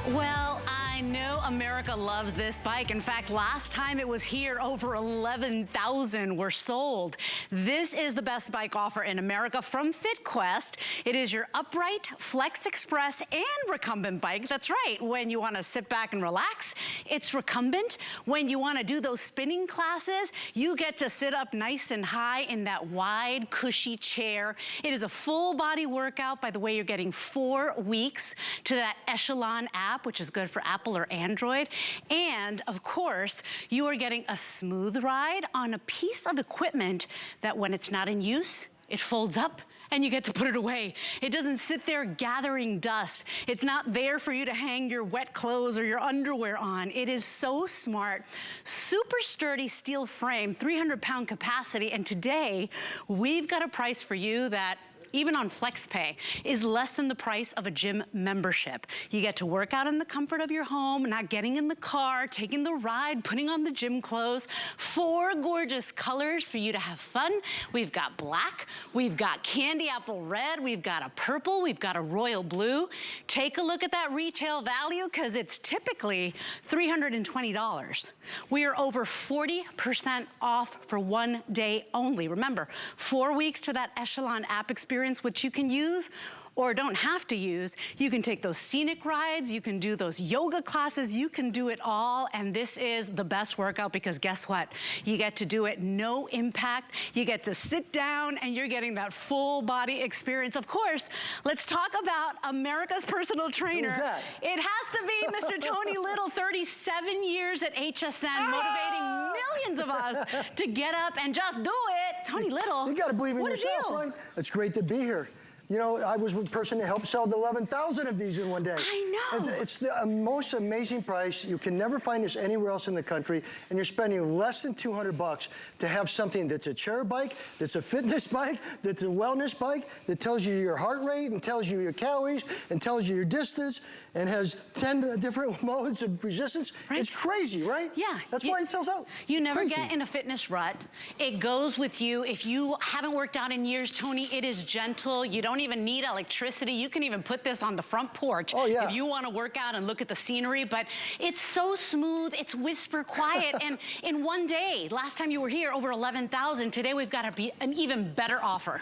Well, I know America loves this bike. In fact, last time it was here, over 11,000 were sold. This is the best bike offer in America from FitQuest. It is your upright, Flex Express, and recumbent bike. That's right. When you want to sit back and relax, it's recumbent. When you want to do those spinning classes, you get to sit up nice and high in that wide, cushy chair. It is a full body workout. By the way, you're getting 4 weeks to that Echelon app, which is good for Apple or Android. And of course, you are getting a smooth ride on a piece of equipment that when it's not in use, it folds up and you get to put it away. It doesn't sit there gathering dust. It's not there for you to hang your wet clothes or your underwear on. It is so smart. Super sturdy steel frame, 300-pound capacity, and today we've got a price for you that even on FlexPay, is less than the price of a gym membership. You get to work out in the comfort of your home, not getting in the car, taking the ride, putting on the gym clothes. 4 gorgeous colors for you to have fun. We've got black, we've got candy apple red, we've got a purple, we've got a royal blue. Take a look at that retail value because it's typically $320. We are over 40% off for 1 day only. Remember, 4 weeks to that Echelon app experience, which you can use or don't have to use. You can take those scenic rides, you can do those yoga classes, you can do it all, and this is the best workout because guess what? You get to do it no impact, you get to sit down and you're getting that full body experience. Of course, let's talk about America's personal trainer. Who's that? It has to be Mr. Tony Little, 37 years at HSN, motivating millions of us to get up and just do it. Tony Little, you gotta believe in what a yourself, deal. right? It's great to be here. You know, I was the person that helped sell 11,000 of these in one day. I know. It's the most amazing price. You can never find this anywhere else in the country, and you're spending less than $200 to have something that's a chair bike, that's a fitness bike, that's a wellness bike, that tells you your heart rate and tells you your calories and tells you your distance and has 10 different modes of resistance. Right. It's crazy, right? Yeah. That's why it sells out. You never Crazy. get in a fitness rut. It goes with you. If you haven't worked out in years, Tony, it is gentle. You don't even need electricity. You can even put this on the front porch if you want to work out and look at the scenery, but it's so smooth, it's whisper quiet, and in 1 day, last time you were here, over 11,000. Today we've got an even better offer.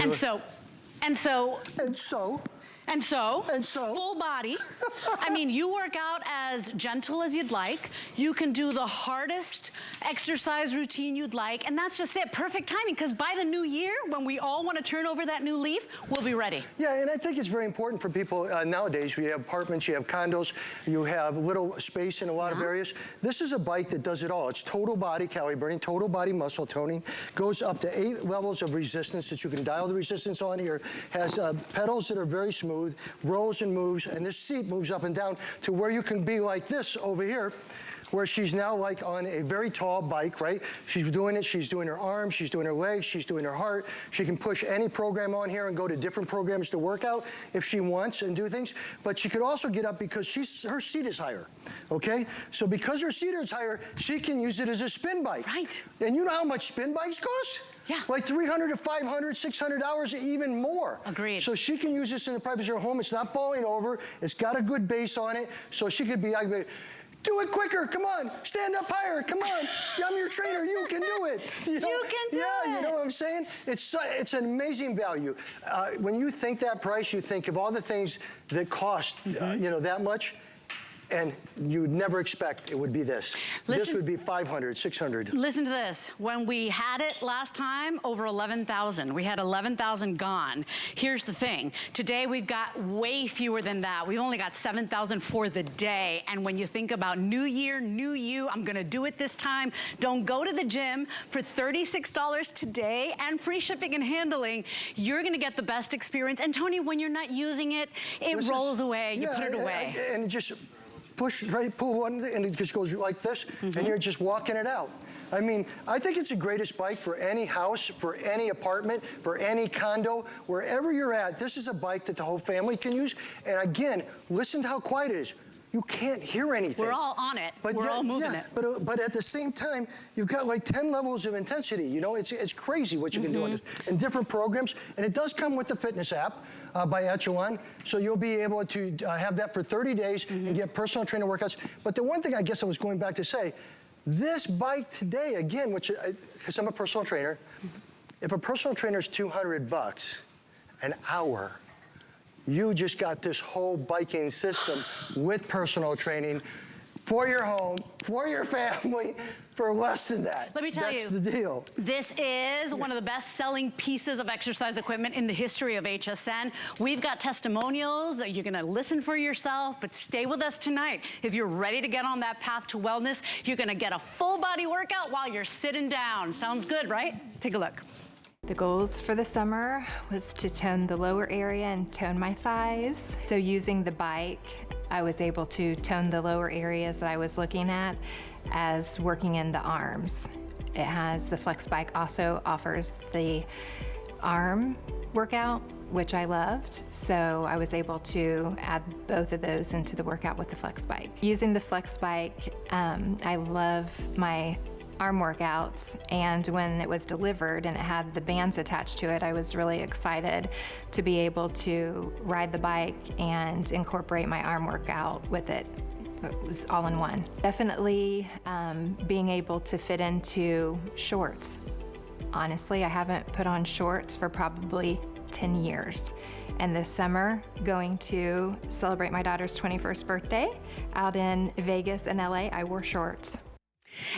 And so, full body. I mean, you work out as gentle as you'd like. You can do the hardest exercise routine you'd like, and that's just it. Perfect timing, because by the new year, when we all want to turn over that new leaf, we'll be ready. Yeah, and I think it's very important for people nowadays. You have apartments, you have condos, you have little space in a lot of areas. This is a bike that does it all. It's total body calorie burning, total body muscle toning, goes up to 8 levels of resistance that you can dial the resistance on here, has pedals that are very smooth, rolls and moves, and this seat moves up and down to where you can be like this over here, where she's now like on a very tall bike, right? She's doing it, she's doing her arms, she's doing her legs, she's doing her heart. She can push any program on here and go to different programs to work out if she wants and do things. But she could also get up because her seat is higher, okay? So because her seat is higher, she can use it as a spin bike. Right. And you know how much spin bikes cost? Yeah. Like $300 to $500, $600, even more. Agreed. So she can use this in the privacy of her home. It's not falling over. It's got a good base on it. So she could be, do it quicker, come on, stand up higher, come on. I'm your trainer, you can do it. You can do it. Yeah, you know what I'm saying? It's an amazing value. When you think that price, you think of all the things that cost, you know, that much. And you would never expect it would be this. This would be 500, 600. Listen to this. When we had it last time, over 11,000. We had 11,000 gone. Here's the thing. Today we've got way fewer than that. We've only got 7,000 for the day. And when you think about new year, new you, I'm gonna do it this time. Don't go to the gym. For $36 today and free shipping and handling, you're gonna get the best experience. And Tony, when you're not using it, it rolls away, you put it away. And it just push, right, pull one, and it just goes like this, and you're just walking it out. I mean, I think it's the greatest bike for any house, for any apartment, for any condo, wherever you're at. This is a bike that the whole family can use. And again, listen to how quiet it is. You can't hear anything. We're all on it. But We're all moving it. But at the same time, you've got like 10 levels of intensity. You know, it's crazy what you can do in different programs. And it does come with the fitness app by Echelon. So you'll be able to have that for 30 days and get personal trainer workouts. But the one thing I guess I was going back to say, this bike today, again, which, because I'm a personal trainer, if a personal trainer is $200 an hour, you just got this whole biking system with personal training for your home, for your family, for less than that. Let me tell you. That's the deal. This is one of the best-selling pieces of exercise equipment in the history of HSN. We've got testimonials that you're gonna listen for yourself, but stay with us tonight. If you're ready to get on that path to wellness, you're gonna get a full body workout while you're sitting down. Sounds good, right? Take a look. The goals for the summer was to tone the lower area and tone my thighs. So using the bike, I was able to tone the lower areas that I was looking at as working in the arms. It has, the Flex bike also offers the arm workout, which I loved. So I was able to add both of those into the workout with the Flex bike. Using the Flex bike, I love my arm workouts, and when it was delivered and it had the bands attached to it, I was really excited to be able to ride the bike and incorporate my arm workout with it. It was all in one. Definitely being able to fit into shorts. Honestly, I haven't put on shorts for probably 10 years. And this summer, going to celebrate my daughter's 21st birthday out in Vegas and LA, I wore shorts.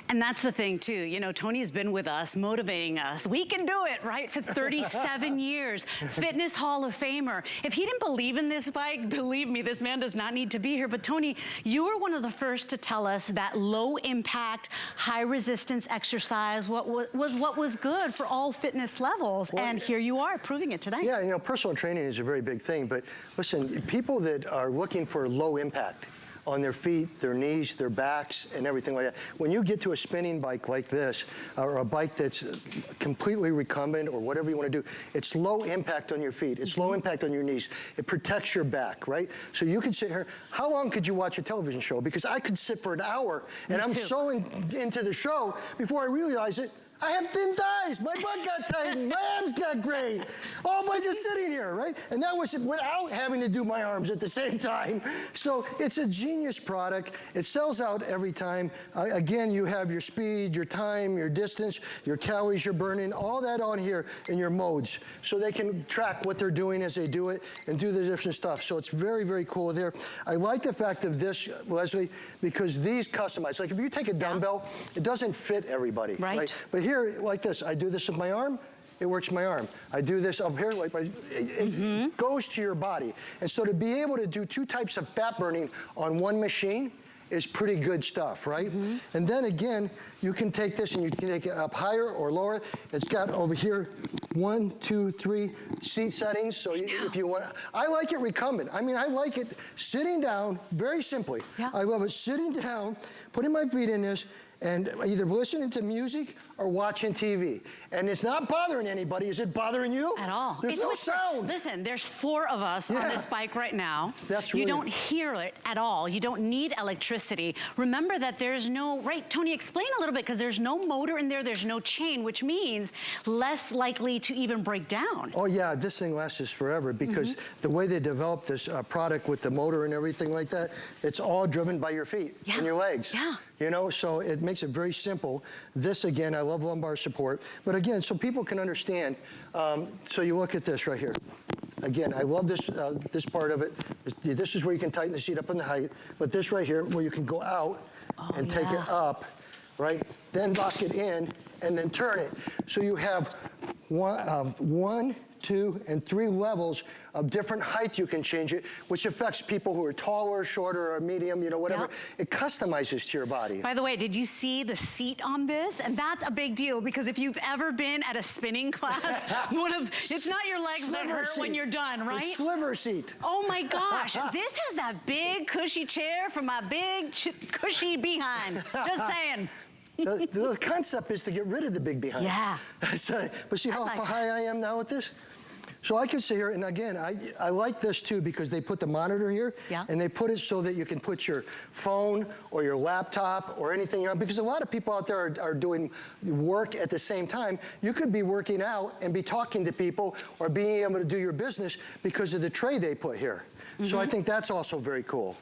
And that's the thing too, you know, Tony's been with us, motivating us. We can do it, right? For 37 years, Fitness Hall of Famer. If he didn't believe in this bike, believe me, this man does not need to be here. But Tony, you were one of the first to tell us that low impact, high resistance exercise was what was good for all fitness levels. Well, and here you are proving it today. Yeah, you know, personal training is a very big thing, but listen, people that are looking for low impact on their feet, their knees, their backs, and everything like that. When you get to a spinning bike like this, or a bike that's completely recumbent, or whatever you want to do, it's low impact on your feet. It's low impact on your knees. It protects your back, right? So you can sit here. How long could you watch a television show? Because I could sit for an hour, and I'm so into the show, before I realize it, I have thin thighs, my butt got tightened, my abs got great, all by just sitting here, right? And that was without having to do my arms at the same time. So it's a genius product. It sells out every time. Again, you have your speed, your time, your distance, your calories you're burning, all that on here in your modes. So they can track what they're doing as they do it and do the different stuff. So it's very, very cool there. I like the fact of this, Leslie, because these customize. Like if you take a dumbbell, it doesn't fit everybody, right? But here, like this, I do this with my arm, it works my arm. I do this up here, like it goes to your body. And so to be able to do two types of fat burning on one machine is pretty good stuff, right? And then again, you can take this and you can take it up higher or lower. It's got over here 1, 2, 3 seat settings. So if you want, I like it recumbent. I mean, I like it sitting down, very simply. Yeah. I love it sitting down, putting my feet in this, and either listening to music or watching TV. And it's not bothering anybody. Is it bothering you? At all. There's no sound. Listen, there's 4 of us on this bike right now. That's really... You don't hear it at all. You don't need electricity. Remember that there's no, right, Tony, explain a little bit, because there's no motor in there, there's no chain, which means less likely to even break down. Oh yeah, this thing lasts forever, because the way they developed this product with the motor and everything like that, it's all driven by your feet and your legs. Yeah. You know, so it makes it very simple. This, again, I love lumbar support. But again, so people can understand, so you look at this right here. Again, I love this, this part of it. This is where you can tighten the seat up in the height. But this right here, where you can go out and take it up, right? Then lock it in, and then turn it. So you have 1, 2, and 3 levels of different height you can change it, which affects people who are taller, shorter, or medium, you know, whatever. It customizes to your body. By the way, did you see the seat on this? And that's a big deal, because if you've ever been at a spinning class, it's not your legs that hurt when you're done, right? It's sliver seat. Oh my gosh, this has that big cushy chair for my big cushy behind. Just saying. The concept is to get rid of the big behind. Yeah. But see how high I am now with this? So I can sit here, and again, I like this too because they put the monitor here, Yeah. and they put it so that you can put your phone or your laptop or anything on, because a lot of people out there are doing work at the same time. You could be working out and be talking to people or being able to do your business because of the tray they put here. So I think that's also very cool.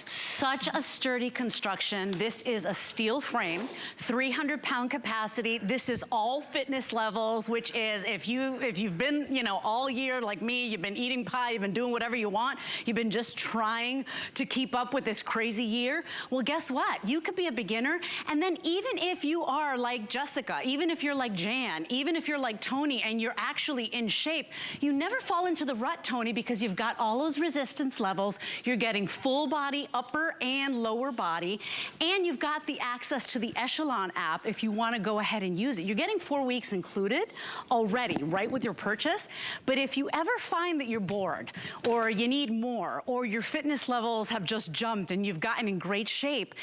Such a sturdy construction. This is a steel frame, 300-pound capacity. This is all fitness levels, which is if you've been, all year like me, you've been eating pie, you've been doing whatever you want, you've been just trying to keep up with this crazy year. Well, guess what? You could be a beginner, and then even if you are like Jessica, even if you're like Jan, even if you're like Tony and you're actually in shape, you never fall into the rut, Tony, because you've got all those resistance levels. You're getting full body, upper and lower body, and you've got the access to the Echelon app if you want to go ahead and use it. You're getting 4 weeks included already, right, with your purchase. But if you ever find that you're bored or you need more or your fitness levels have just jumped and you've gotten in great shape,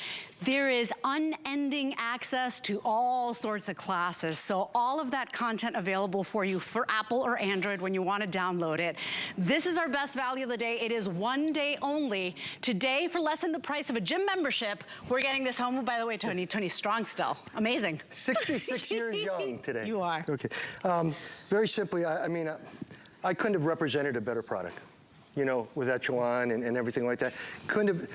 there is unending access to all sorts of classes. So all of that content available for you for Apple or Android when you want to download it. This is our best value of the day. It is 1 day only. Today, for less than the price of a gym membership, we're getting this home. By the way, Tony's strong still. Amazing. 66 years young today. You are. Okay. Very simply, I couldn't have represented a better product. With Echelon and everything like that.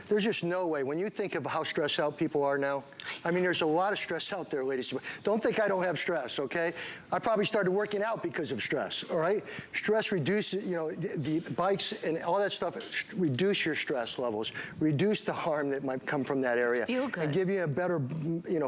There's just no way. When you think of how stressed out people are now, there's a lot of stress out there, ladies. Don't think I don't have stress, okay? I probably started working out because of stress, all right? Stress reduces, the bikes and all that stuff reduce your stress levels, reduce the harm that might come from that area. Feel good. And give you a better,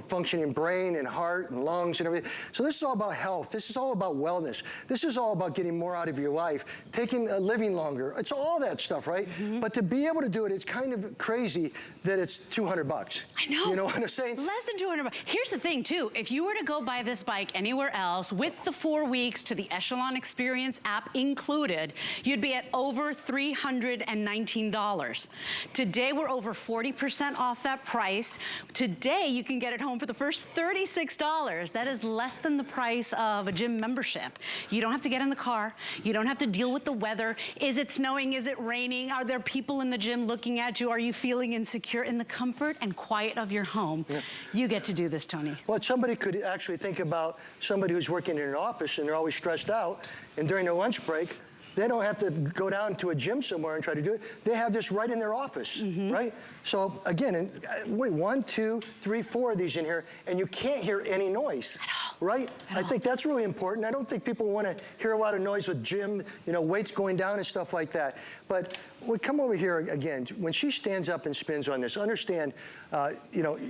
functioning brain and heart and lungs and everything. So this is all about health. This is all about wellness. This is all about getting more out of your life, living longer. It's all that stuff, right? But to be able to do it, it's kind of crazy that it's $200. I know. You know what I'm saying? Less than $200. Here's the thing, too. If you were to go buy this bike anywhere else with the 4 weeks to the Echelon Experience app included, you'd be at over $319. Today, we're over 40% off that price. Today, you can get it home for the first $36. That is less than the price of a gym membership. You don't have to get in the car. You don't have to deal with the weather. Is it snowing? Is it raining? Are there people in the gym looking at you? Are you feeling insecure? In the comfort and quiet of your home, you get to do this, Tony. Well, somebody could actually think about somebody who's working in an office and they're always stressed out, and during their lunch break, they don't have to go down to a gym somewhere and try to do it. They have this right in their office, right? So again, wait, 1, 2, 3, 4 of these in here, and you can't hear any noise, right? I think that's really important. I don't think people want to hear a lot of noise with gym, weights going down and stuff like that. But we come over here again. When she stands up and spins on this, understand,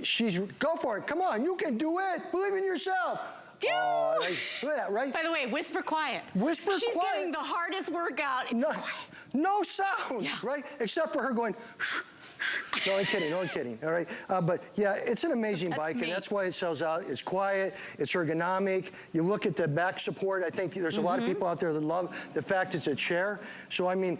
she's go for it. Come on, you can do it. Believe in yourself. Oh, look at that, right? By the way, whisper quiet. Whisper quiet. She's getting the hardest workout. It's quiet. No sound, right? Except for her going, no, I'm kidding, all right? But yeah, it's an amazing bike, and that's why it sells out. It's quiet, it's ergonomic. You look at the back support, I think there's a lot of people out there that love the fact it's a chair. So and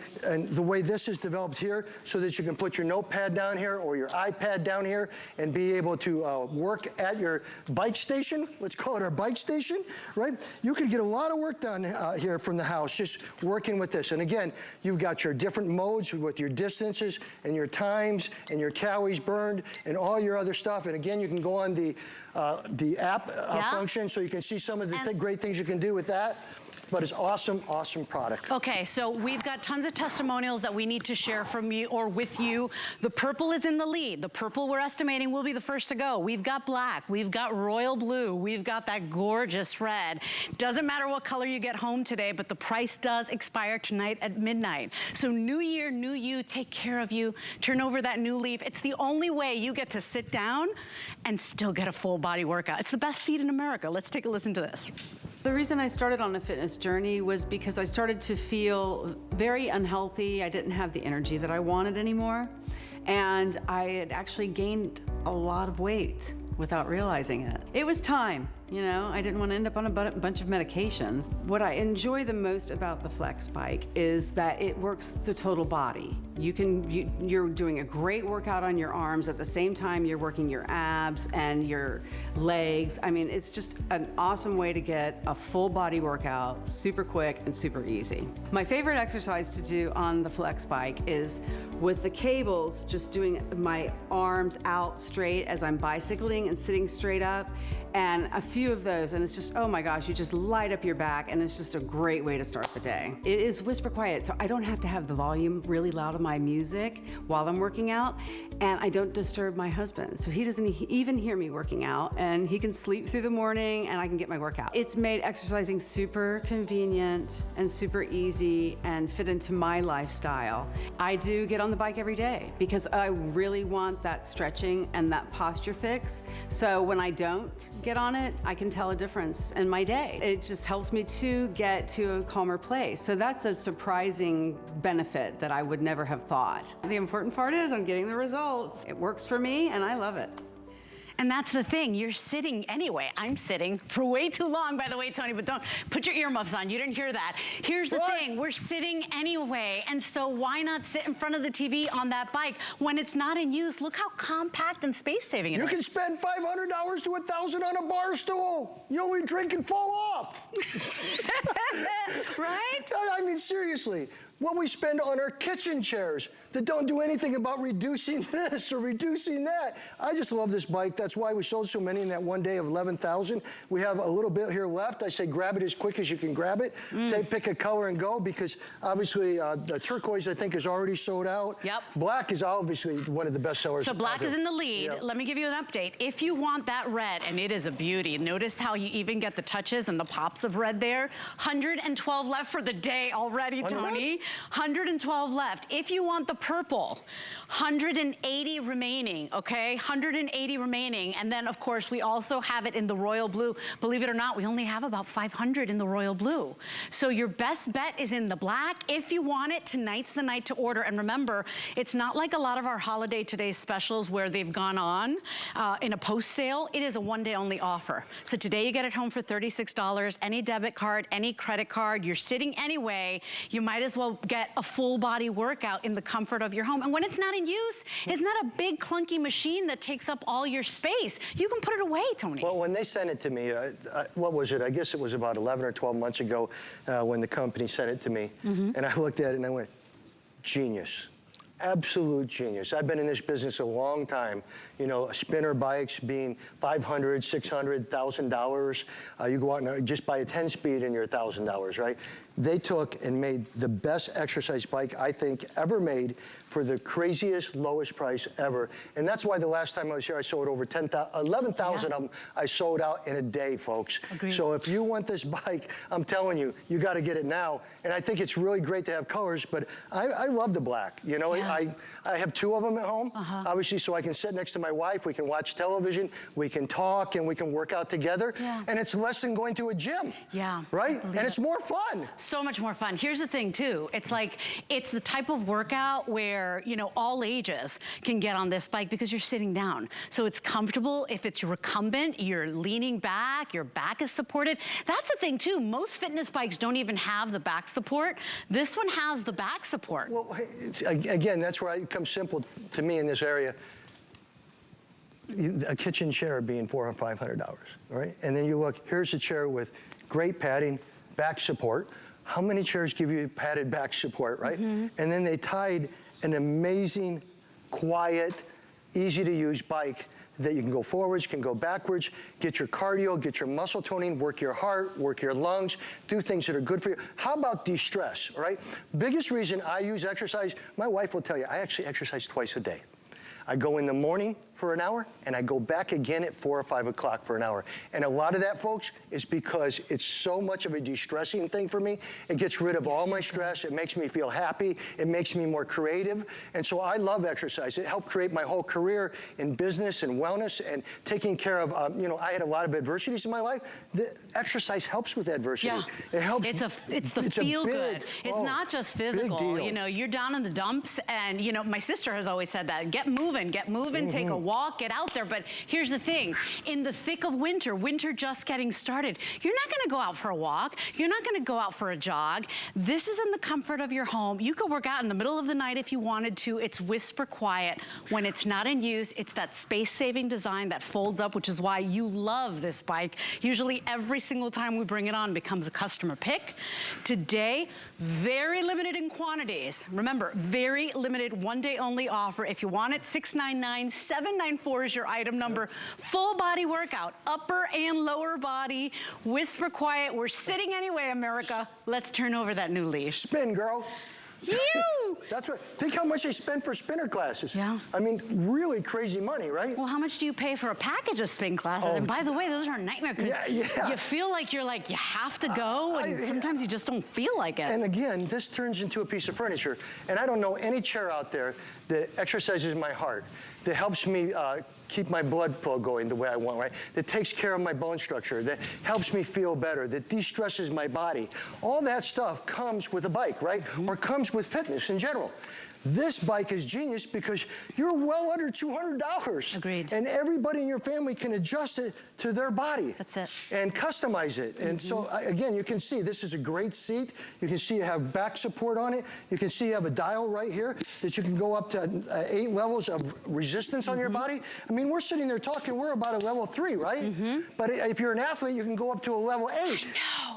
the way this is developed here, so that you can put your notepad down here or your iPad down here and be able to work at your bike station. Let's call it our bike station, right? You can get a lot of work done here from the house, just working with this. And again, you've got your different modes with your distances and your time and your calories burned and all your other stuff. And again, you can go on the app function so you can see some of the great things you can do with that. But it's awesome, awesome product. Okay, so we've got tons of testimonials that we need to share from you or with you. The purple is in the lead. The purple we're estimating will be the first to go. We've got black, we've got royal blue, we've got that gorgeous red. Doesn't matter what color you get home today, but the price does expire tonight at midnight. So new year, new you, take care of you, turn over that new leaf. It's the only way you get to sit down and still get a full body workout. It's the best seat in America. Let's take a listen to this. The reason I started on a fitness journey was because I started to feel very unhealthy. I didn't have the energy that I wanted anymore. And I had actually gained a lot of weight without realizing it. It was time, I didn't want to end up on a bunch of medications. What I enjoy the most about the Flex bike is that it works the total body. You're doing a great workout on your arms at the same time you're working your abs and your legs. I mean, it's just an awesome way to get a full body workout, super quick and super easy. My favorite exercise to do on the Flex bike is with the cables, just doing my arms out straight as I'm bicycling and sitting straight up, and a few of those, and it's just, oh my gosh, you just light up your back, and it's just a great way to start the day. It is whisper quiet, so I don't have to have the volume really loud on my music while I'm working out, and I don't disturb my husband, so he doesn't even hear me working out, and he can sleep through the morning, and I can get my workout. It's made exercising super convenient and super easy and fit into my lifestyle. I do get on the bike every day because I really want that stretching and that posture fix, so when I don't get on it, I can tell a difference in my day. It just helps me to get to a calmer place. So that's a surprising benefit that I would never have thought. The important part is I'm getting the results. It works for me and I love it. And that's the thing, you're sitting anyway. I'm sitting for way too long, by the way, Tony, but don't put your earmuffs on. You didn't hear that. Here's the thing, we're sitting anyway. And so why not sit in front of the TV on that bike when it's not in use? Look how compact and space saving it is. You can spend $500 to $1,000 on a bar stool. You only drink and fall off. Right? I mean, seriously. What we spend on our kitchen chairs that don't do anything about reducing this or reducing that. I just love this bike. That's why we sold so many in that one day of 11,000. We have a little bit here left. I say grab it as quick as you can grab it. Pick a color and go, because obviously the turquoise, I think, is already sold out. Yep. Black is obviously one of the best sellers. So black is in the lead. Yep. Let me give you an update. If you want that red, and it is a beauty, notice how you even get the touches and the pops of red there. 112 left for the day already, Tony. 112 left. If you want the purple, 180 remaining, okay? 180 remaining. And then, of course, we also have it in the royal blue. Believe it or not, we only have about 500 in the royal blue. So your best bet is in the black. If you want it, tonight's the night to order. And remember, it's not like a lot of our holiday today specials where they've gone on in a post sale. It is a one-day only offer. So today you get it home for $36. Any debit card, any credit card. You're sitting anyway. You might as well get a full body workout in the comfort of your home. And when it's not in use, it's not a big clunky machine that takes up all your space. You can put it away, Tony. Well, when they sent it to me, what was it? I guess it was about 11 or 12 months ago when the company sent it to me. And I looked at it and I went, genius. Absolute genius. I've been in this business a long time. You know, spinner bikes being $500, $600, $1,000. You go out and just buy a 10-speed and you're $1,000, right? They took and made the best exercise bike I think ever made for the craziest, lowest price ever. And that's why the last time I was here, I sold over 11,000 of them. I sold out in a day, folks. Agreed. So if you want this bike, I'm telling you, you got to get it now. And I think it's really great to have colors, but I love the black. You know, I have two of them at home, obviously, so I can sit next to my wife, we can watch television, we can talk, and we can work out together. And it's less than going to a gym. Right? And it's more fun. So much more fun. Here's the thing too, it's like, it's the type of workout where, you know, all ages can get on this bike because you're sitting down. So it's comfortable. If it's recumbent, you're leaning back, your back is supported. That's the thing too, most fitness bikes don't even have the back support. This one has the back support. Well, again, that's where it becomes simple to me in this area. A kitchen chair being $400 or $500, right? And then you look, here's a chair with great padding, back support. How many chairs give you padded back support, right? And then they tied an amazing, quiet, easy to use bike that you can go forwards, can go backwards, get your cardio, get your muscle toning, work your heart, work your lungs, do things that are good for you. How about de-stress, right? Biggest reason I use exercise, my wife will tell you, I actually exercise twice a day. I go in the morning for an hour, and I go back again at 4 or 5 o'clock for an hour. And a lot of that, folks, is because it's so much of a de-stressing thing for me. It gets rid of all my stress. It makes me feel happy. It makes me more creative. And so I love exercise. It helped create my whole career in business and wellness and taking care of, you know, I had a lot of adversities in my life. The exercise helps with adversity. It helps. It's the feel good. It's not just physical. Big deal. You know, you're down in the dumps, and, you know, my sister has always said that, get moving. moving, take a walk, get out there. But here's the thing, in the thick of winter just getting started, you're not gonna go out for a walk, you're not gonna go out for a jog. This is in the comfort of your home. You could work out in the middle of the night if you wanted to. It's whisper quiet. When it's not in use, it's that space-saving design that folds up, which is why you love this bike. Usually every single time we bring it on becomes a customer pick. Today, very limited in quantities. Remember, very limited, one-day only offer. If you want it, $699, $794 is your item number. Full body workout, upper and lower body, whisper quiet. We're sitting anyway, America. Let's turn over that new leaf. Spin, girl. You! That's what, think how much they spend for spinner classes. Yeah. I mean, really crazy money, right? Well, how much do you pay for a package of spin classes? And by the way, those are a nightmare because you feel like you have to go, and sometimes you just don't feel like it. And again, this turns into a piece of furniture. And I don't know any chair out there that exercises my heart, that helps me keep my blood flow going the way I want, right? That takes care of my bone structure, that helps me feel better, that de-stresses my body. All that stuff comes with a bike, right? Or comes with fitness in general. This bike is genius because you're well under $200. Agreed. And everybody in your family can adjust it to their body. That's it. And customize it. And so, again, you can see this is a great seat. You can see you have back support on it. You can see you have a dial right here that you can go up to 8 levels of resistance on your body. I mean, we're sitting there talking, we're about a level 3, right? But if you're an athlete, you can go up to a level 8.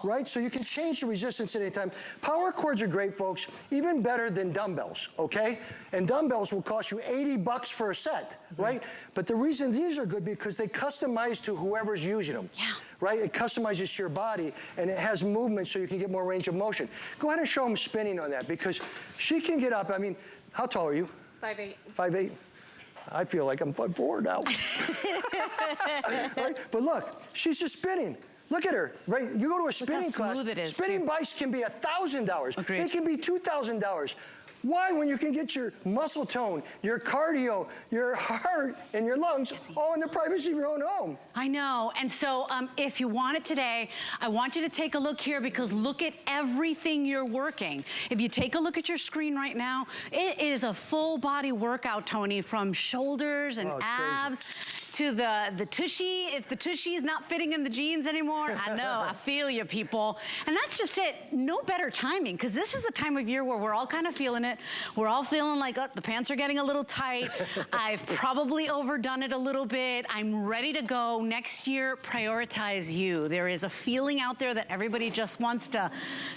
Right? So you can change the resistance at any time. Power cords are great, folks. Even better than dumbbells, okay? And dumbbells will cost you $80 for a set, right? But the reason these are good because they customize to whoever's using them. Yeah. Right? It customizes to your body, and it has movement so you can get more range of motion. Go ahead and show them spinning on that because she can get up. I mean, how tall are you? 5'8". 5'8". I feel like I'm 5'4" now. Right? But look, she's just spinning. Look at her, right? You go to a spinning class, spinning bikes can be $1,000. Agreed. They can be $2,000. Why, when you can get your muscle tone, your cardio, your heart, and your lungs all in the privacy of your own home? I know, and so if you want it today, I want you to take a look here because look at everything you're working. If you take a look at your screen right now, it is a full body workout, Tony, from shoulders and abs to the tushy. If the tushy is not fitting in the jeans anymore, I know, I feel you, people. And that's just it. No better timing, because this is the time of year where we're all kind of feeling it. We're all feeling like, oh, the pants are getting a little tight. I've probably overdone it a little bit. I'm ready to go. Next year, prioritize you. There is a feeling out there that everybody just wants to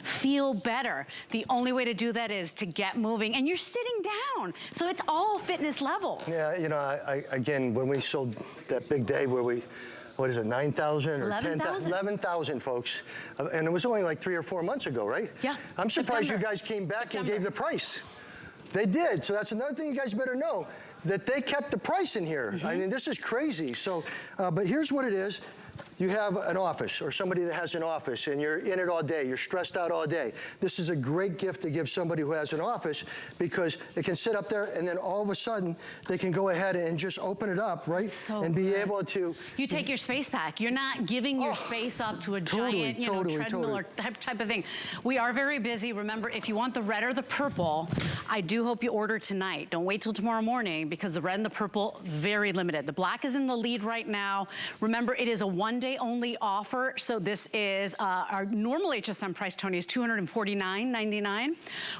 feel better. The only way to do that is to get moving. And you're sitting down. So it's all fitness levels. Yeah, you know, again, when we sold that big day where we, what is it, 9,000 or 10,000? 11,000 folks. And it was only like 3 or 4 months ago, right? Yeah. I'm surprised you guys came back and gave the price. They did. So that's another thing you guys better know, that they kept the price in here. I mean, this is crazy. So, but here's what it is. You have an office or somebody that has an office and you're in it all day, you're stressed out all day. This is a great gift to give somebody who has an office because they can sit up there and then all of a sudden they can go ahead and just open it up, right? And be able to... You take your space back. You're not giving your space up to a giant, treadmill or type of thing. We are very busy. Remember, if you want the red or the purple, I do hope you order tonight. Don't wait till tomorrow morning because the red and the purple, very limited. The black is in the lead right now. Remember, it is a one-day only offer. So this is our normal HSM price, Tony, is $249.99.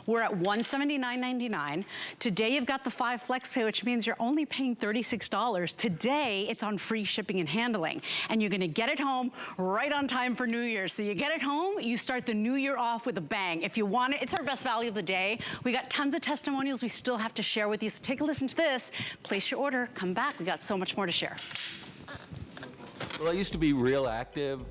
We're at $179.99. Today you've got the 5 flex pay, which means you're only paying $36. Today it's on free shipping and handling. And you're gonna get it home right on time for New Year's. So you get it home, you start the new year off with a bang. If you want it, it's our best value of the day. We got tons of testimonials we still have to share with you. So take a listen to this, place your order, come back. We got so much more to share. Well, I used to be real active,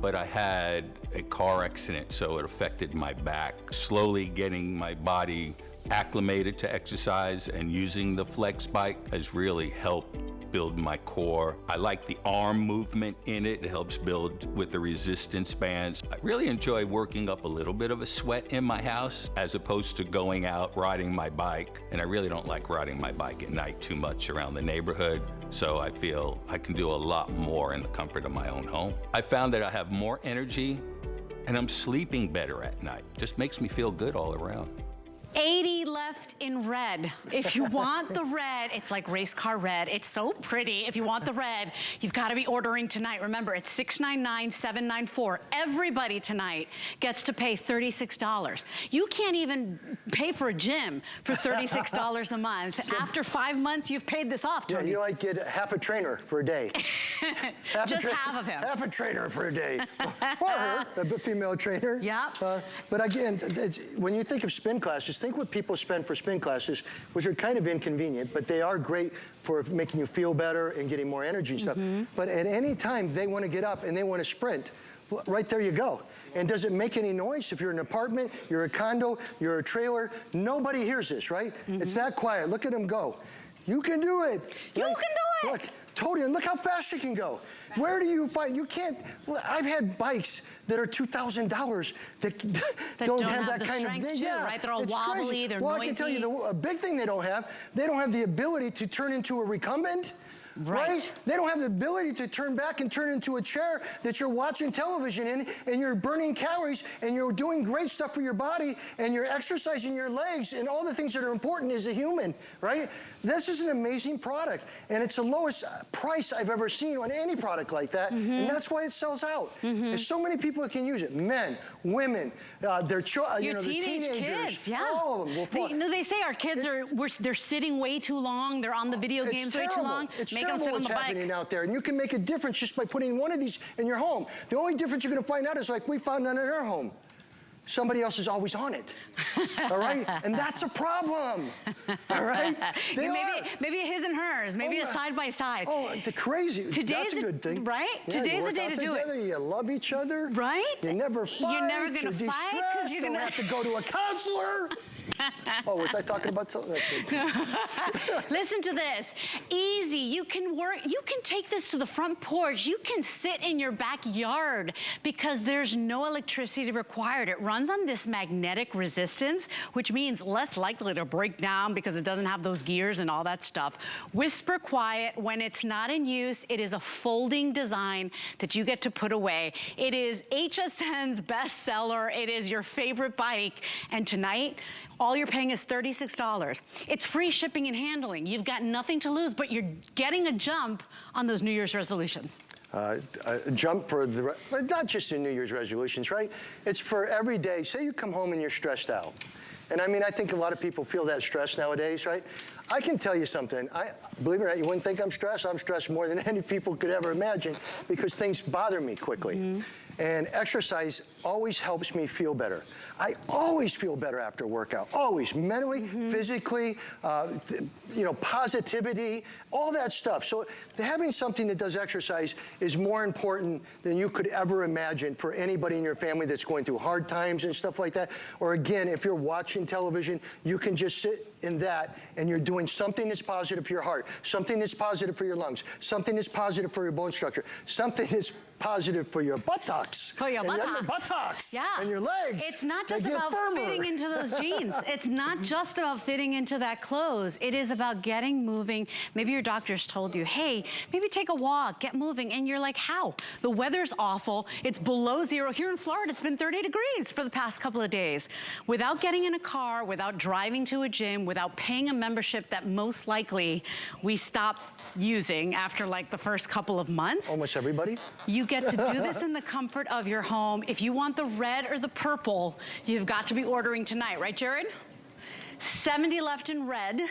but I had a car accident, so it affected my back. Slowly getting my body acclimated to exercise and using the flex bike has really helped build my core. I like the arm movement in it. It helps build with the resistance bands. I really enjoy working up a little bit of a sweat in my house as opposed to going out riding my bike. And I really don't like riding my bike at night too much around the neighborhood. So I feel I can do a lot more in the comfort of my own home. I found that I have more energy and I'm sleeping better at night. Just makes me feel good all around. 80 left in red. If you want the red, it's like race car red. It's so pretty. If you want the red, you've got to be ordering tonight. Remember, it's $699,794. Everybody tonight gets to pay $36. You can't even pay for a gym for $36 a month. After 5 months, you've paid this off, Tony. Yeah, you might get half a trainer for a day. Just half of him. Half a trainer for a day. Or her, a female trainer. Yep. But again, when you think of spin classes, think what people spend for spin classes, which are kind of inconvenient, but they are great for making you feel better and getting more energy and stuff. But at any time they want to get up and they want to sprint, well, right there you go. And does it make any noise? If you're in an apartment, you're a condo, you're a trailer, nobody hears this, right? It's that quiet. Look at them go. You can do it. You can do it. Look, Tony, and look how fast you can go. Where do you find, you can't, well, I've had bikes that are $2,000 that don't have that kind of thing. Yeah, right? They're all wobbly, crazy. they're noisy. noisy. I can tell you, a big thing they don't have the ability to turn into a recumbent. Right? They don't have the ability to turn back and turn into a chair that you're watching television in, and you're burning calories, and you're doing great stuff for your body, and you're exercising your legs, and all the things that are important as a human, right? This is an amazing product, and it's the lowest price I've ever seen on any product like that, and that's why it sells out. There's so many people that can use it. Men, women, their teenagers, kids, yeah. all of them. They say our kids they're sitting way too long. They're on the video games way too long. It's Make them sit on what's the bike. happening out there, and you can make a difference just by putting one of these in your home. The only difference you're going to find out is like we found out in our home. Somebody else is always on it, all right? And that's a problem, all right? Maybe a his and hers, maybe a side by side. Oh, the crazy, that's a good thing. Right? Yeah, Today's the day to do it. You love each other. Right? You never fight. You're never going to fight. You don't have to go to a counselor. Oh, was I talking about something? Listen to this. Easy. You can take this to the front porch. You can sit in your backyard because there's no electricity required. It runs on this magnetic resistance, which means less likely to break down because it doesn't have those gears and all that stuff. Whisper quiet. When it's not in use, it is a folding design that you get to put away. It is HSN's bestseller. It is your favorite bike. And tonight, all you're paying is $36. It's free shipping and handling. You've got nothing to lose, but you're getting a jump on those New Year's resolutions. A jump for not just in New Year's resolutions, right? It's for every day. Say you come home and you're stressed out. And I mean, I think a lot of people feel that stress nowadays, right? I can tell you something. Believe it or not, you wouldn't think I'm stressed. I'm stressed more than any people could ever imagine because things bother me quickly. And exercise always helps me feel better. I always feel better after a workout, always, mentally, physically, positivity, all that stuff. So having something that does exercise is more important than you could ever imagine for anybody in your family that's going through hard times and stuff like that. Or again, if you're watching television, you can just sit in that and you're doing something that's positive for your heart, something that's positive for your lungs, something that's positive for your bone structure, something that's positive for your buttocks. For your buttocks. And your buttocks. Yeah. And your legs. It's not just about fitting into those jeans. It's not just about fitting into that clothes. It is about getting moving. Maybe your doctor's told you, hey, maybe take a walk, get moving. And you're like, how? The weather's awful. It's below zero. Here in Florida, it's been 30 degrees for the past couple of days. Without getting in a car, without driving to a gym, without paying a membership that most likely we stop using after like the first couple of months. Almost everybody. You get to do this in the comfort of your home. If you want the red or the purple, you've got to be ordering tonight, right, Jared? 70 left in red.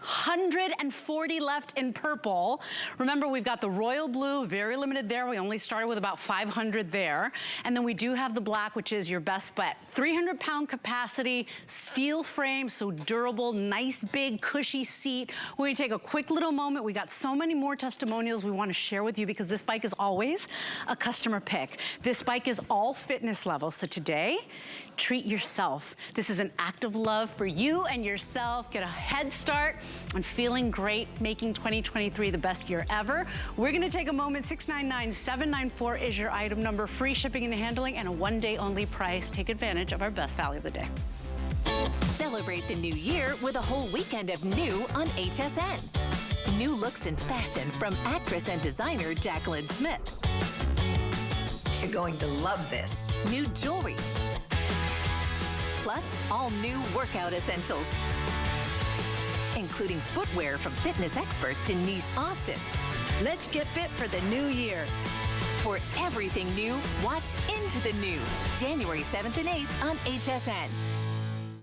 140 left in purple. Remember, we've got the royal blue, very limited there. We only started with about 500 there. And then we do have the black, which is your best bet. 300-pound capacity, steel frame, so durable, nice, big, cushy seat. We're gonna take a quick little moment. We got so many more testimonials we wanna share with you because this bike is always a customer pick. This bike is all fitness level. So today, treat yourself. This is an act of love for you and yourself. Get a head start on feeling great, making 2023 the best year ever. We're gonna take a moment. 699-794 is your item number. Free shipping and handling and a one-day only price. Take advantage of our best value of the day. Celebrate the new year with a whole weekend of new on HSN. New looks and fashion from actress and designer Jacqueline Smith. You're going to love this. New jewelry. Plus, all new workout essentials, including footwear from fitness expert Denise Austin. Let's get fit for the new year. For everything new, watch Into the New, January 7th and 8th on HSN.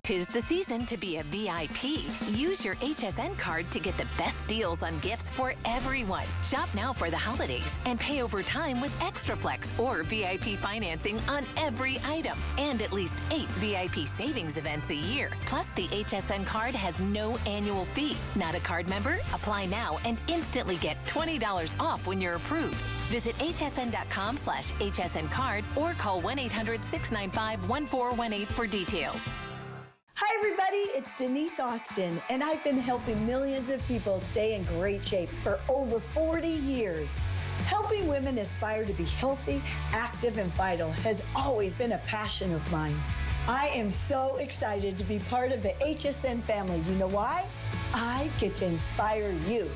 'Tis the season to be a VIP. Use your HSN card to get the best deals on gifts for everyone. Shop now for the holidays and pay over time with ExtraFlex or VIP financing on every item. And at least 8 VIP savings events a year. Plus, the HSN card has no annual fee. Not a card member? Apply now and instantly get $20 off when you're approved. Visit hsn.com/HSN card or call 1-800-695-1418 for details. Hi, everybody. It's Denise Austin, and I've been helping millions of people stay in great shape for over 40 years. Helping women aspire to be healthy, active, and vital has always been a passion of mine. I am so excited to be part of the HSN family. You know why? I get to inspire you.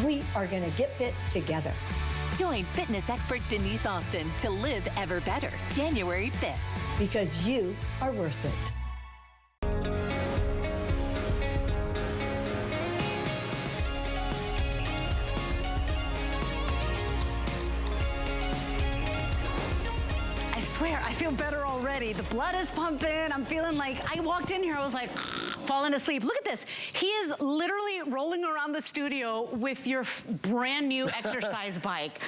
We are going to get fit together. Join fitness expert Denise Austin to live ever better, January 5th. Because you are worth it. I swear, I feel better already. The blood is pumping. I'm feeling like, I walked in here, I was like, falling asleep. Look at this. He is literally rolling around the studio with your brand new exercise bike.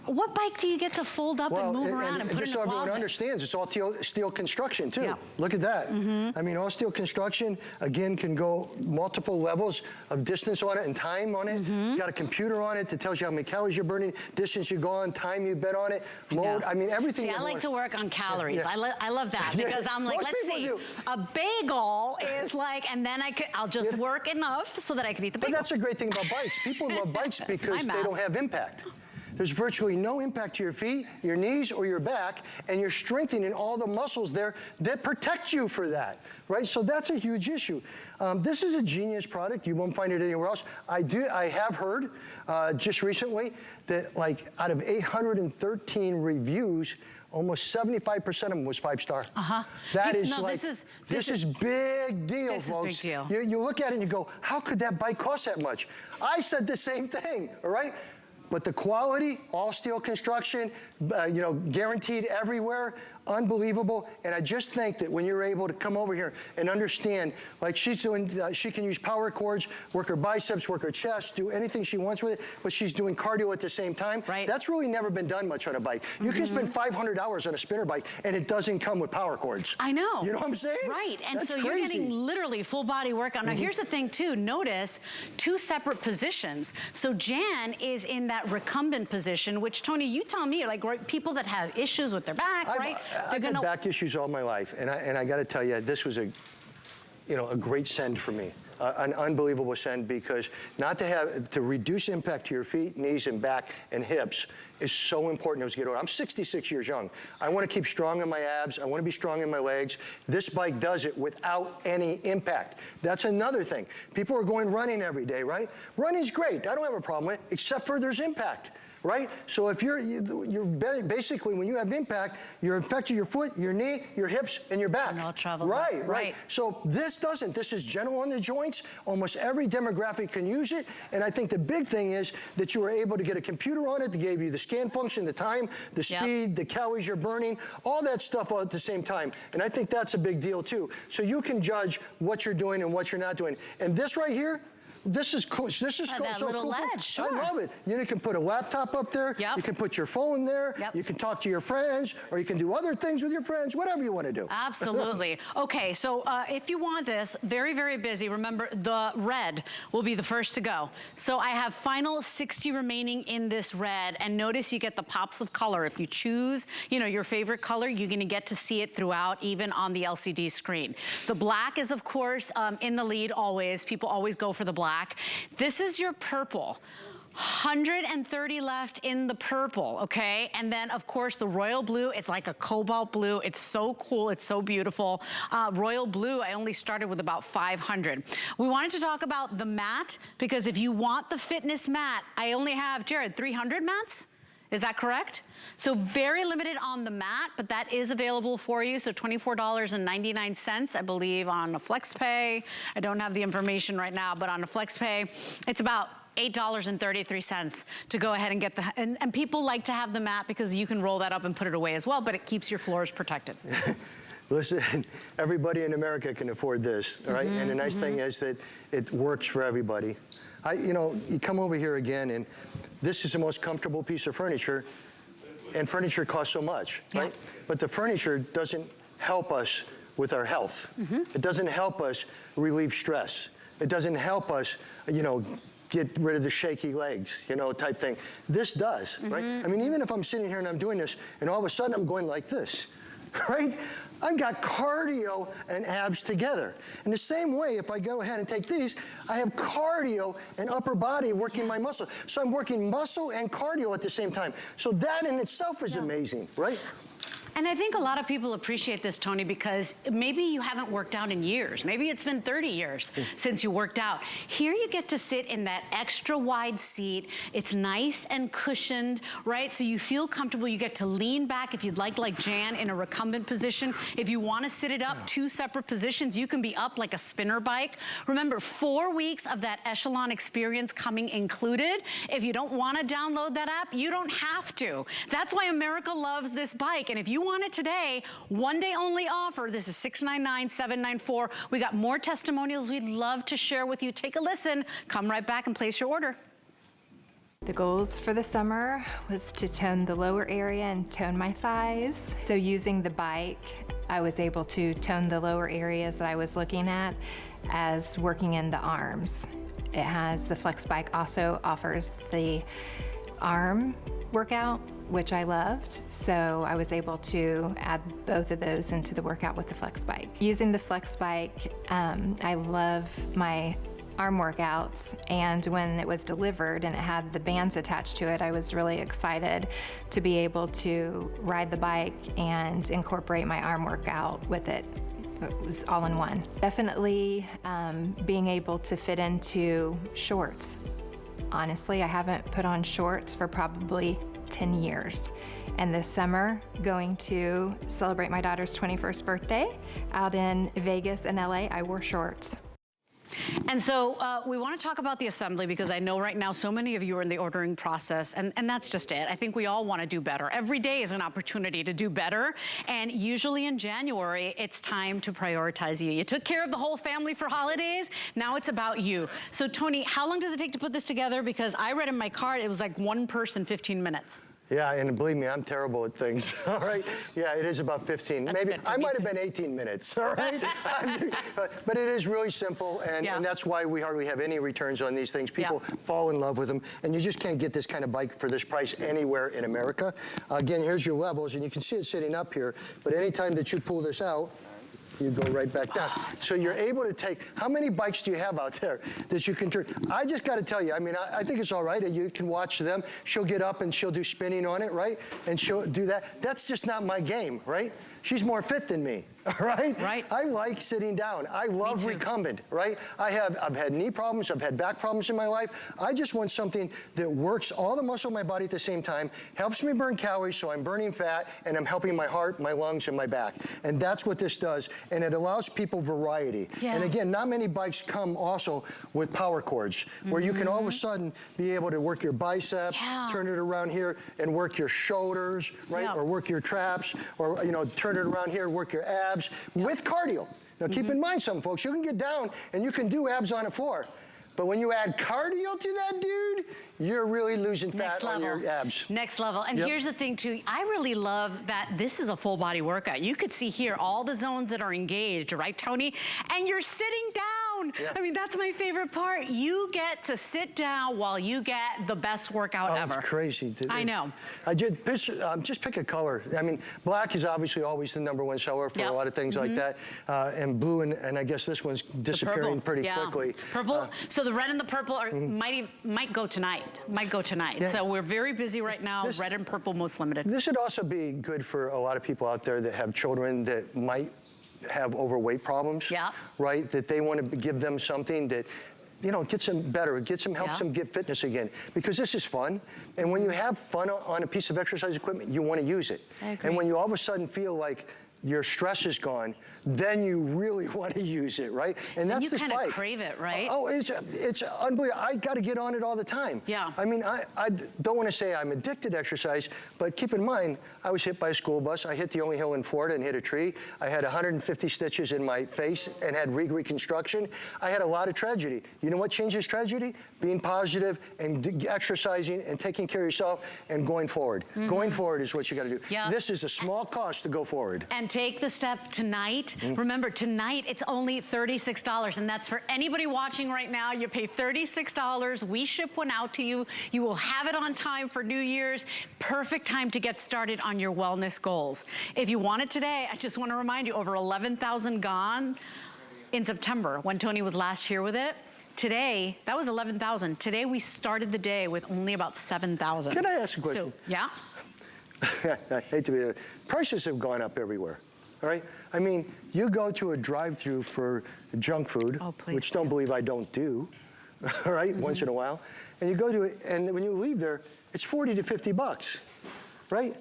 What bike do you get to fold up and move around and put in the just so everyone closet? understands, it's all steel construction too. Yeah. Look at that. I mean, all steel construction, again, can go multiple levels of distance on it and time on it. You got a computer on it that tells you how many calories you're burning, distance you go on, time you bet on it, mode. I mean, everything. See, I like to work on calories. I love that because I'm like, Most let's people see, do. a bagel is like, and then I'll just work enough so that I can eat the bagel. But that's a great thing about bikes. People love bikes because they don't have impact. There's virtually no impact to your feet, your knees, or your back, and you're strengthening all the muscles there that protect you for that, right? So that's a huge issue. This is a genius product. You won't find it anywhere else. I have heard just recently that like out of 813 reviews, almost 75% of them was 5-star. That is this is big deal, this folks. This is big deal. You look at it and you go, how could that bike cost that much? I said the same thing, all right? But the quality, all steel construction, guaranteed everywhere, unbelievable. And I just think that when you're able to come over here and understand, like she's doing, she can use power cords, work her biceps, work her chest, do anything she wants with it, but she's doing cardio at the same time. Right. That's really never been done much on a bike. You can spend 500 hours on a spinner bike and it doesn't come with power cords. I know. You know what I'm saying? Right, and That's so crazy. you're getting literally full body workout. Now here's the thing too, notice 2 separate positions. So Jan is in that recumbent position, which Tony, you tell me, like people that have issues with their back, right? I've had back issues all my life, and I got to tell you, this was a great send for me. An unbelievable send, because to reduce impact to your feet, knees, and back and hips is so important as you get older. I'm 66 years young. I want to keep strong in my abs. I want to be strong in my legs. This bike does it without any impact. That's another thing. People are going running every day, right? Running's great. I don't have a problem with it, except for there's impact. Right? So if you're basically, when you have impact, you're affecting your foot, your knee, your hips, and your back. And all travels right. So this is gentle on the joints. Almost every demographic can use it. And I think the big thing is that you were able to get a computer on it that gave you the scan function, the time, the speed, the calories you're burning, all that stuff all at the same time. And I think that's a big deal too. So you can judge what you're doing and what you're not doing. And this right here, this is cool. This is that so little cool. ledge, sure. I love it. You can put a laptop up there. Yep. You can put your phone there. Yep. You can talk to your friends, or you can do other things with your friends, whatever you want to do. Absolutely. Okay, so if you want this, very, very busy, remember the red will be the first to go. So I have final 60 remaining in this red, and notice you get the pops of color. If you choose, your favorite color, you're gonna get to see it throughout, even on the LCD screen. The black is, of course, in the lead always. People always go for the black. This is your purple. 130 left in the purple, okay? And then, of course, the royal blue, it's like a cobalt blue. It's so cool, it's so beautiful. Royal blue, I only started with about 500. We wanted to talk about the mat, because if you want the fitness mat, I only have, Jared, 300 mats? Is that correct? So very limited on the mat, but that is available for you. So $24.99, I believe, on a FlexPay. I don't have the information right now, but on a FlexPay, it's about $8.33 to go ahead and get the, and people like to have the mat because you can roll that up and put it away as well, but it keeps your floors protected. Listen, everybody in America can afford this, all right? And the nice thing is that it works for everybody. You come over here again, and this is the most comfortable piece of furniture, and furniture costs so much, right? But the furniture doesn't help us with our health. It doesn't help us relieve stress. It doesn't help us, get rid of the shaky legs, type thing. This does, right? I mean, even if I'm sitting here and I'm doing this, and all of a sudden I'm going like this, right? I've got cardio and abs together. In the same way, if I go ahead and take these, I have cardio and upper body working my muscle. So I'm working muscle and cardio at the same time. So that in itself is amazing, right? And I think a lot of people appreciate this, Tony, because maybe you haven't worked out in years. Maybe it's been 30 years since you worked out. Here you get to sit in that extra wide seat. It's nice and cushioned, right? So you feel comfortable. You get to lean back if you'd like Jan, in a recumbent position. If you want to sit it up, 2 separate positions, you can be up like a spinner bike. Remember, 4 weeks of that Echelon experience coming included. If you don't want to download that app, you don't have to. That's why America loves this bike. And if you want it today, one day only offer. This is $699-$794. We got more testimonials we'd love to share with you. Take a listen. Come right back and place your order. The goals for the summer was to tone the lower area and tone my thighs. So using the bike, I was able to tone the lower areas that I was looking at as working in the arms. It has, the Flex Bike also offers the arm workout, which I loved. So I was able to add both of those into the workout with the Flex Bike. Using the Flex Bike, I love my arm workouts, and when it was delivered and it had the bands attached to it, I was really excited to be able to ride the bike and incorporate my arm workout with it. It was all in one. Definitely being able to fit into shorts. Honestly, I haven't put on shorts for probably 10 years. And this summer, going to celebrate my daughter's 21st birthday out in Vegas and LA, I wore shorts. And so we want to talk about the assembly, because I know right now so many of you are in the ordering process, and that's just it. I think we all want to do better. Every day is an opportunity to do better, and usually in January, it's time to prioritize you. You took care of the whole family for holidays, now it's about you. So Tony, how long does it take to put this together? Because I read in my card, it was like one person, 15 minutes. Yeah, and believe me, I'm terrible at things, all right? Yeah, it is about 15. That's Maybe, I might have been 18 minutes, all right? But it is really simple, and that's why we hardly have any returns on these things. People fall in love with them, and you just can't get this kind of bike for this price anywhere in America. Again, here's your levels, and you can see it sitting up here, but anytime that you pull this out, you go right back down. So you're able to take, how many bikes do you have out there that you can turn? I just got to tell you, I mean, I think it's all right. You can watch them. She'll get up and she'll do spinning on it, right? And she'll do that. That's just not my game, right? She's more fit than me, all right? Right. I like sitting down. I love recumbent, right? I've had knee problems. I've had back problems in my life. I just want something that works all the muscle of my body at the same time, helps me burn calories so I'm burning fat, and I'm helping my heart, my lungs, and my back. And that's what this does. And it allows people variety. Yeah. And again, not many bikes come also with power cords, where you can all of a sudden be able to work your biceps, turn it around here, and work your shoulders, right? Or work your traps, or turn it around here, work your abs with cardio. Now keep in mind, some folks, you can get down and you can do abs on the floor. But when you add cardio to that, dude, you're really losing fat on your abs. Next level. And here's the thing too, I really love that this is a full body workout. You could see here all the zones that are engaged, right, Tony? And you're sitting down. I mean, that's my favorite part. You get to sit down while you get the best workout ever. It's crazy. I know. Just pick a color. I mean, black is obviously always the #1 seller for a lot of things like that. And blue, and I guess this one's disappearing pretty quickly. Purple. So the red and the purple are, might go tonight. So we're very busy right now. Red and purple most limited. This would also be good for a lot of people out there that have children that might have overweight problems, right? That they want to give them something that you know, gets them better, helps them get fitness again, because this is fun. And when you have fun on a piece of exercise equipment, you want to use it. I agree. And when you all of a sudden feel like your stress is gone, then you really want to use it, right? And that's this bike. You kind of crave it, right? Oh, it's unbelievable. I got to get on it all the time. Yeah. I mean, I don't want to say I'm addicted to exercise, but keep in mind, I was hit by a school bus. I hit the only hill in Florida and hit a tree. I had 150 stitches in my face and had reconstruction. I had a lot of tragedy. You know what changes tragedy? Being positive and exercising and taking care of yourself and going forward. Going forward is what you got to do. Yeah. This is a small cost to go forward. And take the step tonight. Remember, tonight it's only $36, and that's for anybody watching right now. You pay $36. We ship one out to you. You will have it on time for New Year's. Perfect time to get started on your wellness goals. If you want it today, I just want to remind you, over 11,000 gone in September when Tony was last here with it. Today, that was 11,000. Today, we started the day with only about 7,000. Can I ask a question? So, yeah? I hate to be there. Prices have gone up everywhere, all right? I mean, you go to a drive-through for junk food, which don't believe I don't do, all right, once in a while, and you go to it, and when you leave there, it's 40 to 50 bucks, right?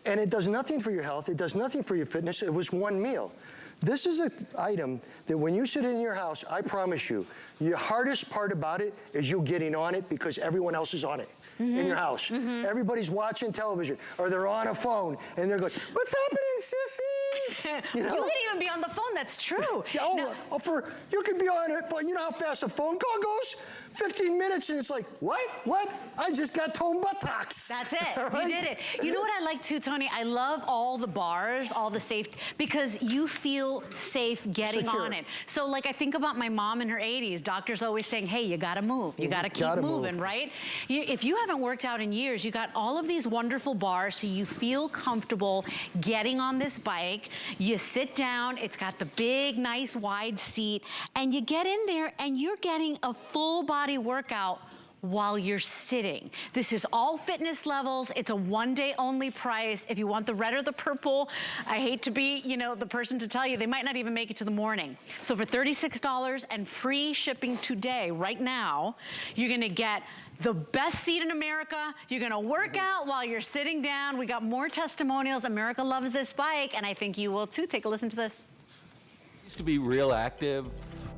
And it does nothing for your health. It does nothing for your fitness. It was one meal. This is an item that when you sit in your house, I promise you, the hardest part about it is you getting on it because everyone else is on it in your house. Everybody's watching television or they're on a phone and they're going, "What's happening, sissy?" You could even be on the phone, that's true. You could be on it, but you know how fast a phone call goes? 15 minutes and it's like, what? I just got toned buttocks. That's it, Right? You did it. You know what I like too, Tony? I love all the bars, all the safety, because you feel safe getting on it. So like I think about my mom in her 80s, doctors always saying, hey, you gotta move, you gotta keep moving, right? If you haven't worked out in years, you got all of these wonderful bars so you feel comfortable getting on this bike. You sit down, it's got the big, nice, wide seat, and you get in there and you're getting a full body workout while you're sitting. This is all fitness levels. It's a one-day only price. If you want the red or the purple, I hate to be, you know, the person to tell you, they might not even make it to the morning. So for $36 and free shipping today, right now, you're gonna get the best seat in America. You're gonna work out while you're sitting down. We got more testimonials. America loves this bike, and I think you will too. Take a listen to this. I used to be real active,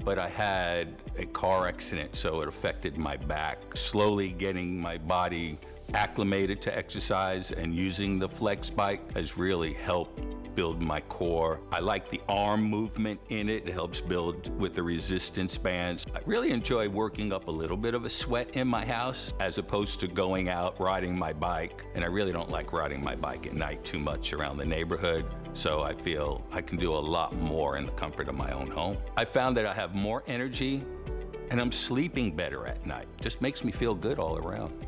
but I had a car accident, so it affected my back. Slowly getting my body acclimated to exercise and using the flex bike has really helped build my core. I like the arm movement in it. It helps build with the resistance bands. I really enjoy working up a little bit of a sweat in my house as opposed to going out riding my bike. And I really don't like riding my bike at night too much around the neighborhood. So I feel I can do a lot more in the comfort of my own home. I found that I have more energy and I'm sleeping better at night. Just makes me feel good all around.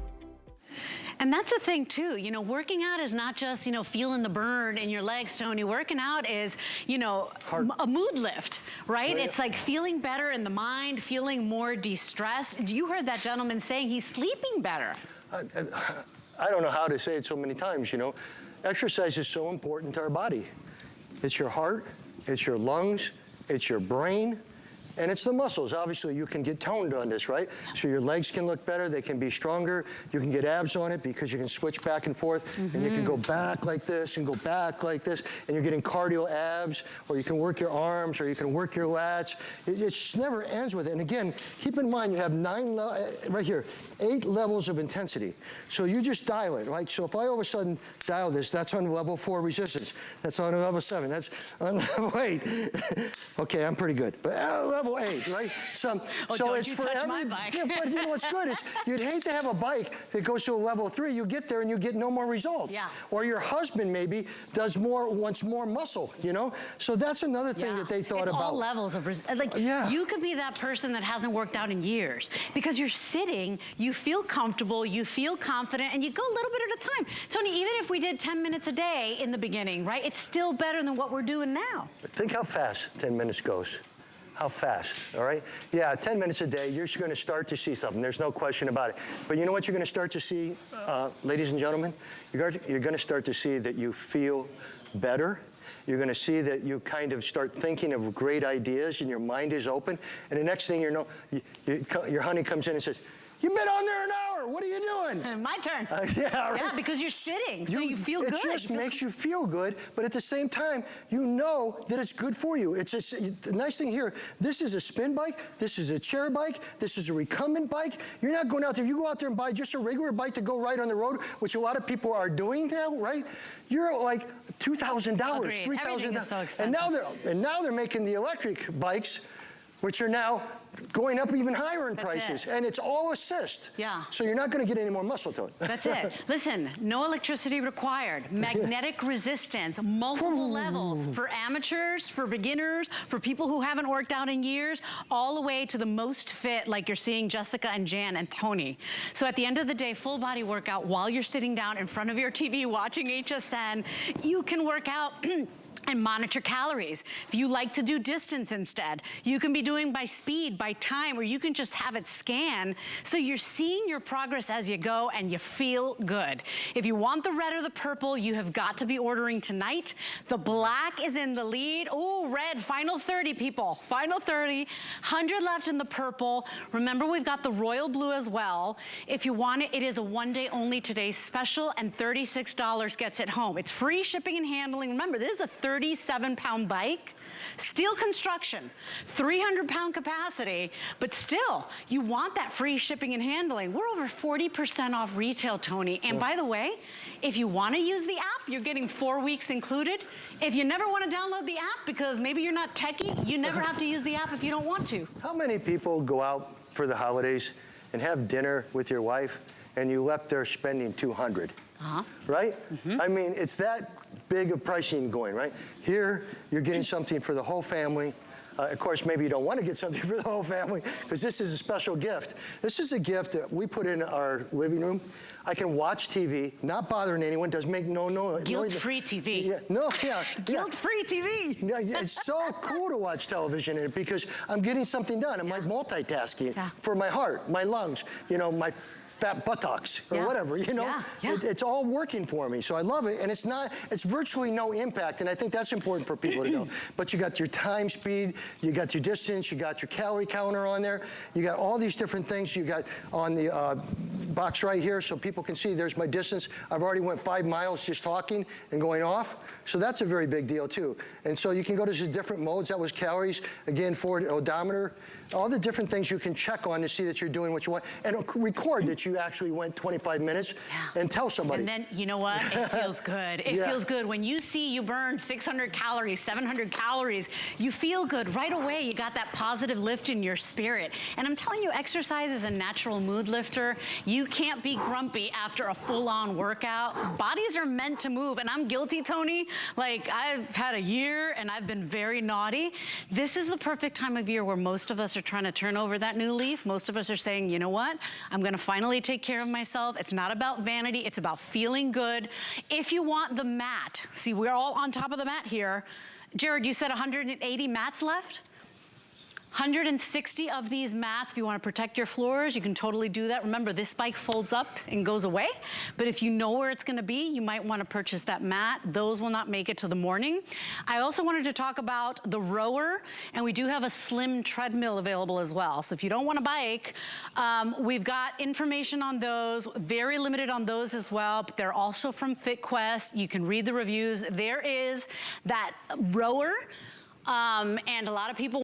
And that's the thing too, you know, working out is not just, you know, feeling the burn in your legs, Tony. Working out is, you know, a mood lift, right? It's like feeling better in the mind, feeling more de-stressed. You heard that gentleman saying he's sleeping better. I don't know how to say it so many times, you know. Exercise is so important to our body. It's your heart, it's your lungs, it's your brain, and it's the muscles. Obviously, you can get toned on this, right? So your legs can look better, they can be stronger, you can get abs on it because you can switch back and forth, and you can go back like this and go back like this, and you're getting cardio abs, or you can work your arms, or you can work your lats. It just never ends with it. And again, keep in mind, you have right here, 8 levels of intensity. So you just dial it, right? So if I all of a sudden dial this, that's on level 4 resistance, that's on level 7, that's on level 8. Okay, I'm pretty good. But level 8, right? So it's for every bike. Yeah, but you know what's good is you'd hate to have a bike that goes to a level 3. You get there and you get no more results. Yeah. Or your husband maybe wants more muscle, you know? So that's another thing that they thought about. All levels of you could be that person that hasn't worked out in years because you're sitting, you feel comfortable, you feel confident, and you go a little bit at a time. Tony, even if we did 10 minutes a day in the beginning, right? It's still better than what we're doing now. Think how fast 10 minutes goes. How fast, all right? Yeah, 10 minutes a day, you're going to start to see something. There's no question about it. But you know what you're going to start to see, ladies and gentlemen? You're going to start to see that you feel better You're gonna see that you kind of start thinking of great ideas and your mind is open. And the next thing you know, your honey comes in and says, "You've been on there an hour. What are you doing?" My turn. Yeah, right. Yeah, because you're sitting, so you feel good. It just makes you feel good, but at the same time, you know that it's good for you. It's just, the nice thing here, this is a spin bike, this is a chair bike, this is a recumbent bike. You're not going out there, if you go out there and buy just a regular bike to go right on the road, which a lot of people are doing now, right? You're like $2,000, $3,000. Everything is so expensive. And now they're making the electric bikes, which are now going up even higher in prices. And it's all assist. Yeah. So you're not going to get any more muscle tone. That's it. Listen, no electricity required. Magnetic resistance, multiple levels for amateurs, for beginners, for people who haven't worked out in years, all the way to the most fit, like you're seeing Jessica and Jan and Tony. So at the end of the day, full body workout while you're sitting down in front of your TV watching HSN, you can work out and monitor calories. If you like to do distance instead, you can be doing by speed, by time, or you can just have it scan so you're seeing your progress as you go and you feel good. If you want the red or the purple, you have got to be ordering tonight. The black is in the lead. Oh, red, final 30 people, final 30, 100 left in the purple. Remember, we've got the royal blue as well. If you want it, it is a one-day only today's special, and $36 gets it home. It's free shipping and handling. Remember, this is a 37-pound bike, steel construction, 300-pound capacity, but still, you want that free shipping and handling. We're over 40% off retail, Tony. And by the way, if you want to use the app, you're getting 4 weeks included. If you never want to download the app because maybe you're not techie, you never have to use the app if you don't want to. How many people go out for the holidays and have dinner with your wife and you left there spending $200? Right? I mean, it's that big of pricing going, right? Here, you're getting something for the whole family. Of course, maybe you don't want to get something for the whole family because this is a special gift. This is a gift that we put in our living room. I can watch TV, not bothering anyone, doesn't make no noise. Guilt-free TV. Yeah, Guilt-free TV. Yeah, it's so cool to watch television in it because I'm getting something done. I'm like multitasking for my heart, my lungs, you know, my fat buttocks or whatever, you know? It's all working for me, so I love it. And it's virtually no impact, and I think that's important for people to know. But you got your time speed, you got your distance, you got your calorie counter on there, you got all these different things. You got on the box right here, so people can see there's my distance. I've already went 5 miles just talking and going off, so that's a very big deal too. And so you can go to the different modes. That was calories, again, forward odometer, all the different things you can check on to see that you're doing what you want, and record that you actually went 25 minutes and tell somebody. And then, you know what? It feels good. It feels good. When you see you burned 600 calories, 700 calories, you feel good right away. You got that positive lift in your spirit. And I'm telling you, exercise is a natural mood lifter. You can't be grumpy after a full-on workout. Bodies are meant to move, and I'm guilty, Tony. Like, I've had a year, and I've been very naughty. This is the perfect time of year where most of us are trying to turn over that new leaf. Most of us are saying, you know what? I'm going to finally take care of myself. It's not about vanity. It's about feeling good. If you want the mat, see, we're all on top of the mat here. Jared, you said 180 mats left? 160 of these mats. If you want to protect your floors, you can totally do that. Remember, this bike folds up and goes away, but if you know where it's going to be, you might want to purchase that mat. Those will not make it to the morning. I also wanted to talk about the rower, and we do have a slim treadmill available as well. So if you don't want a bike, we've got information on those, very limited on those as well, but they're also from FitQuest. You can read the reviews. There is that rower, and a lot of people